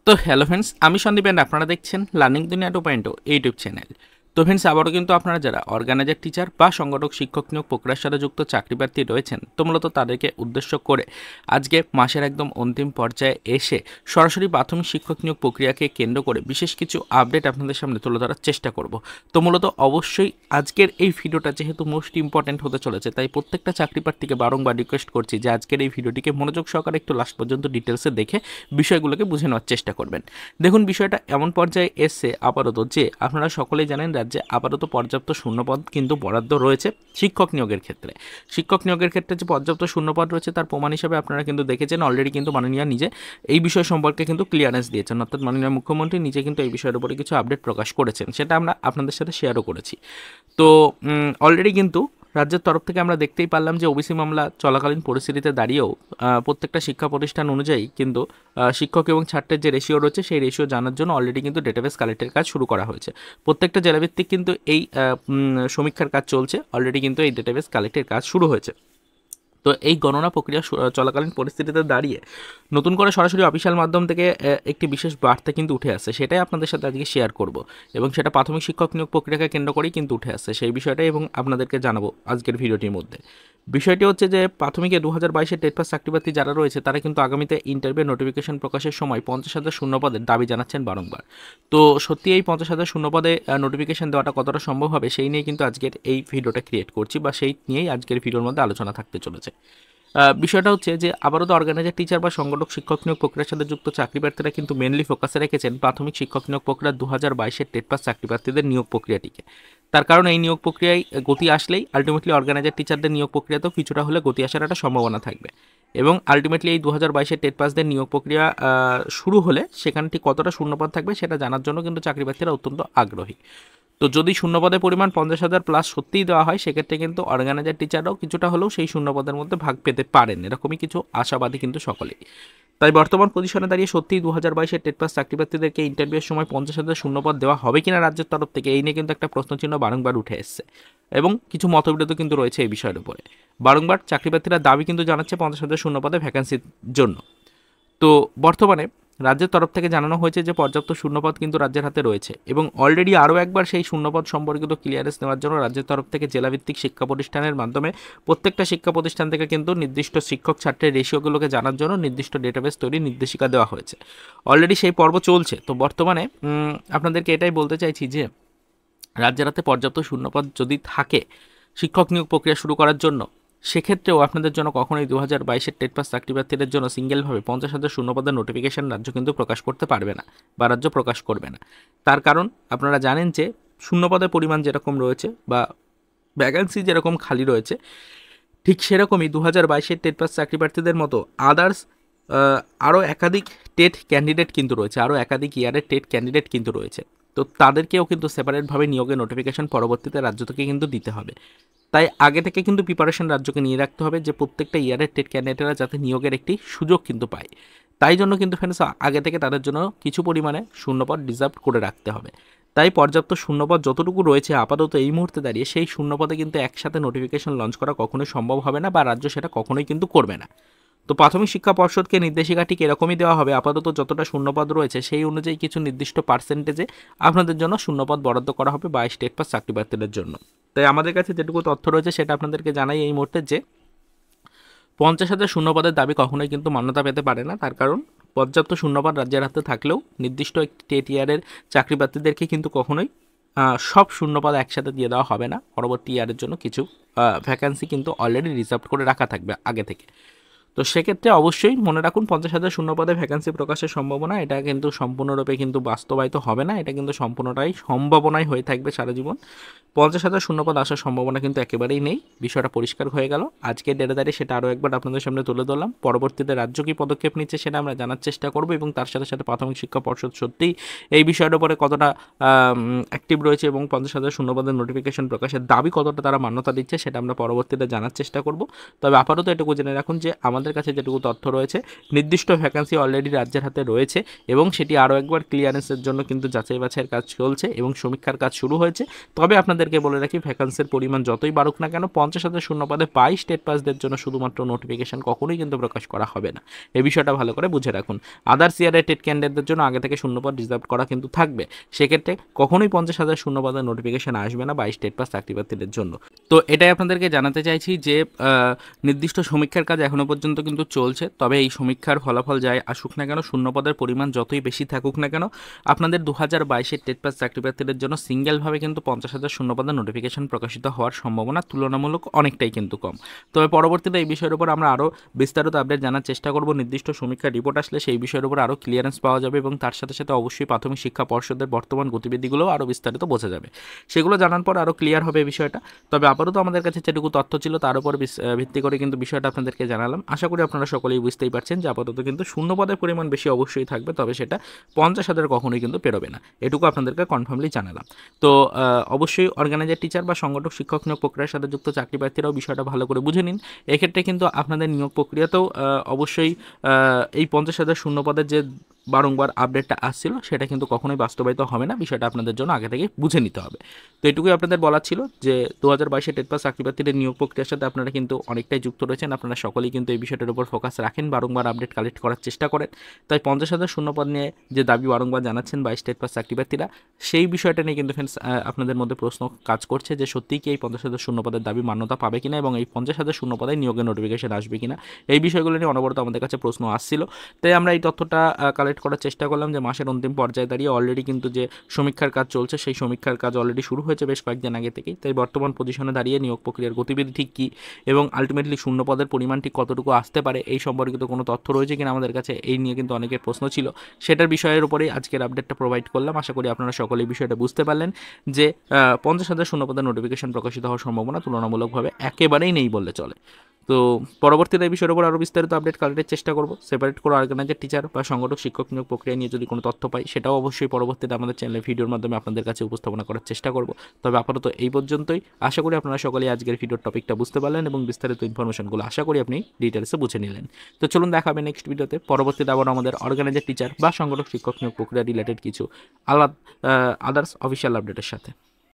তো hello friends, আমি Sandeep and আপনারা দেখছেন লার্নিং দুনিয়া 2.0 ইউটিউব চ্যানেল। তো ফ্রেন্ডস, আবারও কিন্তু আপনারা যারা অর্গানাইজার টিচার বা সংগঠক শিক্ষক নিয়োগ প্রক্রিয়ার সাথে যুক্ত চাকরি প্রার্থী রয়েছেন, তো মূলত তাদেরকে উদ্দেশ্য করে আজকে মাসের একদম অন্তিম পর্যায়ে এসে সরাসরি প্রাথমিক শিক্ষক নিয়োগ প্রক্রিয়াকে কেন্দ্র করে বিশেষ কিছু আপডেট আপনাদের সামনে তুলে ধরার চেষ্টা করব। তো মূলত অবশ্যই আজকের এই ভিডিওটা যেহেতু মোস্ট ইম্পর্ট্যান্ট হতে চলেছে, তাই প্রত্যেকটা চাকরি প্রার্থীকে বারংবার রিকোয়েস্ট করছি যে আজকের এই ভিডিওটিকে মনোযোগ সহকারে একটু লাস্ট পর্যন্ত ডিটেলসে দেখে বিষয়গুলোকে বুঝে নেওয়ার চেষ্টা করবেন। দেখুন, বিষয়টা এমন পর্যায়ে এসছে আপাতত যে আপনারা সকলেই জানেন রাজ্যে আপাতত পর্যাপ্ত শূন্যপদ কিন্তু বরাদ্দ রয়েছে শিক্ষক নিয়োগের ক্ষেত্রে। শিক্ষক নিয়োগের ক্ষেত্রে যে পর্যাপ্ত শূন্যপদ রয়েছে তার প্রমাণ হিসাবে আপনারা কিন্তু দেখেছেন অলরেডি কিন্তু মাননীয় নিজে এই বিষয় সম্পর্কে কিন্তু ক্লিয়ারেন্স দিয়েছেন, অর্থাৎ মাননীয় মুখ্যমন্ত্রী নিজে কিন্তু এই বিষয়ের উপরে কিছু আপডেট প্রকাশ করেছেন, সেটা আমরা আপনাদের সাথে শেয়ারও করেছি। তো অলরেডি কিন্তু রাজ্যের তরফ থেকে আমরা দেখতেই পারলাম যে ওবিসি মামলা চলাকালীন পরিস্থিতিতে দাঁড়িয়েও প্রত্যেকটা শিক্ষা প্রতিষ্ঠান অনুযায়ী কিন্তু শিক্ষক এবং ছাত্রের যে রেশিও রয়েছে সেই রেশিও জানার জন্য অলরেডি কিন্তু ডেটাবেস কালেক্টের কাজ শুরু করা হয়েছে। প্রত্যেকটা জেলাভিত্তিক কিন্তু এই সমীক্ষার কাজ চলছে, অলরেডি কিন্তু এই ডেটাবেস কালেক্টের কাজ শুরু হয়েছে। তো এই গণনা প্রক্রিয়া চলাকালীন পরিস্থিতিতে দাঁড়িয়ে নতুন করে সরাসরি অফিসিয়াল মাধ্যম থেকে একটি বিশেষ বার্তা কিন্তু উঠে আসছে, সেটাই আপনাদের সাথে আজকে শেয়ার করব এবং সেটা প্রাথমিক শিক্ষক নিয়োগ প্রক্রিয়াকে কেন্দ্র করেই কিন্তু উঠে আসছে সেই বিষয়টাই এবং আপনাদেরকে জানাবো আজকের ভিডিওটির মধ্যে। বিষয়টি হচ্ছে যে প্রাথমিকে 2022-এর টেট পাস চাকরিপ্রার্থী যারা রয়েছে তারা কিন্তু আগামীতে ইন্টারভিউ নোটিফিকেশন প্রকাশের সময় 50,000 শূন্যপদের দাবি জানাচ্ছেন বারংবার। তো সত্যি এই 50,000 শূন্যপদে নোটিফিকেশন দেওয়াটা কতটা সম্ভব হবে সেই নিয়ে কিন্তু আজকের এই ভিডিওটা ক্রিয়েট করছি, বা সেই নিয়েই আজকের ভিডিওর মধ্যে আলোচনা থাকতে চলেছে। বিষয়টা হচ্ছে যে আবারও তো অর্গানাইজার টিচার বা সংগঠক শিক্ষক নিয়োগ প্রক্রিয়ার সাথে যুক্ত চাকরি প্রার্থীরা কিন্তু মেনলি ফোকাসে রেখেছেন প্রাথমিক শিক্ষক নিয়োগ প্রক্রিয়া 2022-এর টেট পাস চাকরি প্রার্থীদের নিয়োগ প্রক্রিয়াটিকে। তার কারণ এই নিয়োগ প্রক্রিয়ায় গতি আসলেই আলটিমেটলি অর্গানাইজার টিচারদের নিয়োগ প্রক্রিয়াতেও কিছুটা হলে গতি আসার একটা সম্ভাবনা থাকবে এবং আলটিমেটলি এই 2022-এর টেট পাসদের নিয়োগ প্রক্রিয়া শুরু হলে সেখানে ঠিক কতটা শূন্যপদ থাকবে সেটা জানার জন্য কিন্তু চাকরি প্রার্থীরা অত্যন্ত আগ্রহী। তো যদি শূন্যপদের পরিমাণ 50,000 প্লাস সত্যিই দেওয়া হয় সেক্ষেত্রে কিন্তু অর্গানাইজার টিচাররাও কিছুটা হলেও সেই শূন্যপদের মধ্যে ভাগ পেতে পারেন, এরকমই কিছু আশাবাদী কিন্তু সকলেই। তাই বর্তমান পজিশনে দাঁড়িয়ে সত্যিই 2022-এর টেট পাস চাকরিপ্রার্থীদেরকে ইন্টারভিউয়ের সময় 50,000 শূন্যপদ দেওয়া হবে কিনা রাজ্যের তরফ থেকে, এই নিয়ে কিন্তু একটা প্রশ্নচিহ্ন বারংবার উঠে এসছে এবং কিছু মতবিরোধ কিন্তু রয়েছে এই বিষয়ের উপরে। বারংবার চাকরিপ্রার্থীরা দাবি কিন্তু জানাচ্ছে 50,000 শূন্যপদে ভ্যাকেন্সির জন্য। তো বর্তমানে রাজ্যের তরফ থেকে জানানো হয়েছে যে পর্যাপ্ত শূন্যপদ কিন্তু রাজ্যের হাতে রয়েছে এবং অলরেডি আরও একবার সেই শূন্যপদ সম্পর্কিত ক্লিয়ারেন্স নেওয়ার জন্য রাজ্যের তরফ থেকে জেলাভিত্তিক শিক্ষা প্রতিষ্ঠানের মাধ্যমে প্রত্যেকটা শিক্ষা প্রতিষ্ঠান থেকে কিন্তু নির্দিষ্ট শিক্ষক ছাত্রের রেশিওগুলোকে জানার জন্য নির্দিষ্ট ডেটাবেস তৈরির নির্দেশিকা দেওয়া হয়েছে। অলরেডি সেই পর্ব চলছে। তো বর্তমানে আপনাদেরকে এটাই বলতে চাইছি যে রাজ্যের হাতে পর্যাপ্ত শূন্যপদ যদি থাকে শিক্ষক নিয়োগ প্রক্রিয়া শুরু করার জন্য, সেক্ষেত্রেও আপনাদের জন্য কখনোই 2022-এর টেট পাস চাকরিপ্রার্থীদের জন্য সিঙ্গেলভাবে 50,000 শূন্যপদের নোটিফিকেশন রাজ্য কিন্তু প্রকাশ করতে পারবে না বা রাজ্য প্রকাশ করবে না। তার কারণ আপনারা জানেন যে শূন্যপদের পরিমাণ যেরকম রয়েছে বা ভ্যাকেন্সি যেরকম খালি রয়েছে ঠিক সেরকমই 2022-এর টেট পাস চাকরিপ্রার্থীদের মতো আদার্স আরও একাধিক টেট ক্যান্ডিডেট কিন্তু রয়েছে, আরও একাধিক ইয়ারের টেট ক্যান্ডিডেট কিন্তু রয়েছে। তো তাদেরকেও কিন্তু সেপারেটভাবে নিয়োগের নোটিফিকেশন পরবর্তীতে রাজ্য থেকে কিন্তু দিতে হবে। তাই আগে থেকে কিন্তু প্রিপারেশন রাজ্যকে নিয়ে রাখতে হবে যে প্রত্যেকটা ইয়ারের টেট ক্যান্ডিডেটরা যাতে নিয়োগের একটি সুযোগ কিন্তু পায়। তাই জন্য কিন্তু ফ্রেন্ডস আগে থেকে তাদের জন্য কিছু পরিমাণে শূন্যপদ রিজার্ভ করে রাখতে হবে। তাই পর্যাপ্ত শূন্যপদ যতটুকু রয়েছে আপাতত এই মুহূর্তে দাঁড়িয়ে সেই শূন্যপদে কিন্তু একসাথে নোটিফিকেশন লঞ্চ করা কখনোই সম্ভব হবে না বা রাজ্য সেটা কখনোই কিন্তু করবে না। তো প্রাথমিক শিক্ষা পর্ষদকে নির্দেশিকা ঠিক এরকমই দেওয়া হবে, আপাতত যতটা শূন্যপদ রয়েছে সেই অনুযায়ী কিছু নির্দিষ্ট পার্সেন্টেজে আপনাদের জন্য শূন্যপদ বরাদ্দ করা হবে 22 টেট পাস চাকরি প্রার্থীদের জন্য। তাই আমাদের কাছে যেটুকু তথ্য রয়েছে সেটা আপনাদেরকে জানাই এই মুহূর্তে যে 50,000 শূন্যপদের দাবি কখনোই কিন্তু মান্যতা পেতে পারে না। তার কারণ পর্যাপ্ত শূন্যপদ রাজ্যের হাতে থাকলেও নির্দিষ্ট একটি টেট ইয়ারের চাকরি প্রার্থীদেরকে কিন্তু কখনোই সব শূন্যপদ একসাথে দিয়ে দেওয়া হবে না। পরবর্তী ইয়ারের জন্য কিছু ভ্যাকান্সি কিন্তু অলরেডি রিজার্ভ করে রাখা থাকবে আগে থেকে। তো সেক্ষেত্রে অবশ্যই মনে রাখুন 50,000 শূন্যপদে ভ্যাকেন্সি প্রকাশের সম্ভাবনা এটা কিন্তু সম্পূর্ণরূপে কিন্তু বাস্তবায়িত হবে না, এটা কিন্তু সম্পূর্ণটাই সম্ভাবনাই হয়ে থাকবে সারা জীবন। 50,000 শূন্যপদ আসার সম্ভাবনা কিন্তু একেবারেই নেই, বিষয়টা পরিষ্কার হয়ে গেল। আজকের ডেটা দাঁড়িয়ে সেটা আরও একবার আপনাদের সামনে তুলে ধরলাম। পরবর্তীতে রাজ্য কী পদক্ষেপ নিচ্ছে সেটা আমরা জানার চেষ্টা করব এবং তার সাথে সাথে প্রাথমিক শিক্ষা পর্ষদ সত্যিই এই বিষয়টার উপরে কতটা অ্যাক্টিভ রয়েছে এবং 50,000 শূন্যপদের নোটিফিকেশন প্রকাশের দাবি কতটা তারা মান্যতা দিচ্ছে সেটা আমরা পরবর্তীতে জানার চেষ্টা করব। তবে আপাতত এটুকু জেনে রাখুন যে আমাদের আমাদের কাছে যেটুকু তথ্য রয়েছে নির্দিষ্ট ভ্যাকান্সি অলরেডি রাজ্যের হাতে রয়েছে এবং সেটি আরও একবার ক্লিয়ারেন্সের জন্য কিন্তু যাচাই বাছাইয়ের কাজ চলছে এবং সমীক্ষার কাজ শুরু হয়েছে। তবে আপনাদেরকে বলে রাখি, ভ্যাকান্সির পরিমাণ যতই বাড়ুক না কেন 50,000 শূন্য পদে 22 স্টেট পাসদের জন্য শুধুমাত্র নোটিফিকেশন কখনোই কিন্তু প্রকাশ করা হবে না। এই বিষয়টা ভালো করে বুঝে রাখুন। আদার্স ইয়ারের টেট ক্যান্ডিডেটদের জন্য আগে থেকে শূন্যপদ রিজার্ভ করা কিন্তু থাকবে, সেক্ষেত্রে কখনোই 50,000 শূন্যপদের নোটিফিকেশন আসবে না 22 স্টেট পাস চাকরি প্রার্থীদের জন্য। তো এটাই আপনাদেরকে জানাতে চাইছি যে নির্দিষ্ট সমীক্ষার কাজ এখনও পর্যন্ত কিন্তু চলছে। তবে এই সমীক্ষার ফলাফল যাই আসুক না কেন, শূন্যপদের পরিমাণ যতই বেশি থাকুক না কেন, আপনাদের 2022-এর টেট পাস চাকরি প্রার্থীদের জন্য সিঙ্গেলভাবে কিন্তু 50,000 শূন্যপদের নোটিফিকেশন প্রকাশিত হওয়ার সম্ভাবনা তুলনামূলক অনেকটাই কিন্তু কম। তবে পরবর্তীতে এই বিষয়ের উপর আমরা আরও বিস্তারিত আপডেট জানার চেষ্টা করব। নির্দিষ্ট সমীক্ষার রিপোর্ট আসলে সেই বিষয়ের উপর আরও ক্লিয়ারেন্স পাওয়া যাবে এবং তার সাথে সাথে অবশ্যই প্রাথমিক শিক্ষা পর্ষদের বর্তমান গতিবিধিগুলোও আরও বিস্তারিত বোঝা যাবে। সেগুলো জানার পর আরও ক্লিয়ার হবে বিষয়টা। তবে আপাতত আমাদের কাছে যেটুকু তথ্য ছিল তার উপর ভিত্তি করে কিন্তু বিষয়টা আপনাদেরকে জানালাম। আশা করি আপনারা সকলেই বুঝতেই পারছেন যে আপাতত কিন্তু শূন্যপদের পরিমাণ বেশি অবশ্যই থাকবে, তবে সেটা 50,000 কখনোই কিন্তু পেরোবে না, এটুকু আপনাদেরকে কনফার্মলি জানালাম। তো অবশ্যই অর্গানাইজার টিচার বা সংগঠক শিক্ষক নিয়োগ প্রক্রিয়ার সাথে যুক্ত চাকরি প্রার্থীরাও বিষয়টা ভালো করে বুঝে নিন। এক্ষেত্রে কিন্তু আপনাদের নিয়োগ প্রক্রিয়াতেও অবশ্যই এই 50,000 শূন্যপদের যে বারংবার আপডেটটা আসছিল সেটা কিন্তু কখনোই বাস্তবায়িত হবে না, বিষয়টা আপনাদের জন্য আগে থেকে বুঝে নিতে হবে। তো এটুকুই আপনাদের বলার ছিল যে 2022-এর টেট পাস চাকরি প্রার্থীদের নিয়োগ প্রক্রিয়ার সাথে আপনারা কিন্তু অনেকটাই যুক্ত রয়েছেন, আপনারা সকলেই কিন্তু এই বিষয়টার উপর ফোকাস রাখেন, বারংবার আপডেট কালেক্ট করার চেষ্টা করেন। তাই 50,000 শূন্যপদ নিয়ে যে দাবি বারংবার জানাচ্ছেন 22 টেট পাস চাকরি প্রার্থীরা, সেই বিষয়টা নিয়ে কিন্তু ফ্রেন্ডস আপনাদের মধ্যে প্রশ্ন কাজ করছে যে সত্যিই কি এই 50,000 শূন্যপদের দাবি মান্যতা পাবে কিনা এবং এই 50,000 শূন্যপদে নিয়োগের নোটিফিকেশন আসবে কিনা, এই বিষয়গুলো নিয়ে অনবরত আমাদের কাছে প্রশ্ন আসছিল। তাই আমরা এই তথ্যটা কালেক্ট করার চেষ্টা করলাম যে মাসের অন্তিম পর্যায়ে দাঁড়িয়ে অলরেডি কিন্তু যে সমীক্ষার কাজ চলছে সেই সমীক্ষার কাজ অলরেডি শুরু হয়েছে বেশ কয়েকদিন আগে থেকেই। তাই বর্তমান পজিশনে দাঁড়িয়ে নিয়োগ প্রক্রিয়ার গতিবিধি ঠিক কী এবং আলটিমেটলি শূন্যপদের পরিমাণ ঠিক কতটুকু আসতে পারে এই সম্পর্কিত কোনো তথ্য রয়েছে কিনা আমাদের কাছে, এই নিয়ে কিন্তু অনেকের প্রশ্ন ছিল। সেটার বিষয়ের উপরেই আজকের আপডেটটা প্রোভাইড করলাম। আশা করি আপনারা সকলেই বিষয়টা বুঝতে পারলেন যে 50,000 শূন্যপদের নোটিফিকেশন প্রকাশিত হওয়ার সম্ভাবনা তুলনামূলকভাবে একেবারেই নেই বললে চলে। তো পরবর্তীতে এই বিষয়ের উপর আরও বিস্তারিত আপডেট কালেক্টের চেষ্টা করব। সেপারেট করে অর্গানাইজার টিচার বা সংগঠক শিক্ষক নিয়োগ প্রক্রিয়া নিয়ে যদি কোনো তথ্য পাই সেটাও অবশ্যই পরবর্তীতে আমাদের চ্যানেলে ভিডিওর মাধ্যমে আপনাদের কাছে উপস্থাপনা করার চেষ্টা করব। তবে আপাতত এই পর্যন্তই। আশা করি আপনারা সকলেই আজকের ভিডিওর টপিকটা বুঝতে পারলেন এবং বিস্তারিত ইনফরমেশনগুলো আশা করি আপনি ডিটেলসে বুঝে নিলেন। তো চলুন দেখা হবে নেক্সট ভিডিওতে। পরবর্তীতে আবার আমাদের অর্গানাইজার টিচার বা সংগঠক শিক্ষক নিয়োগ প্রক্রিয়া রিলেটেড কিছু আদার্স অফিসিয়াল আপডেটের সাথে।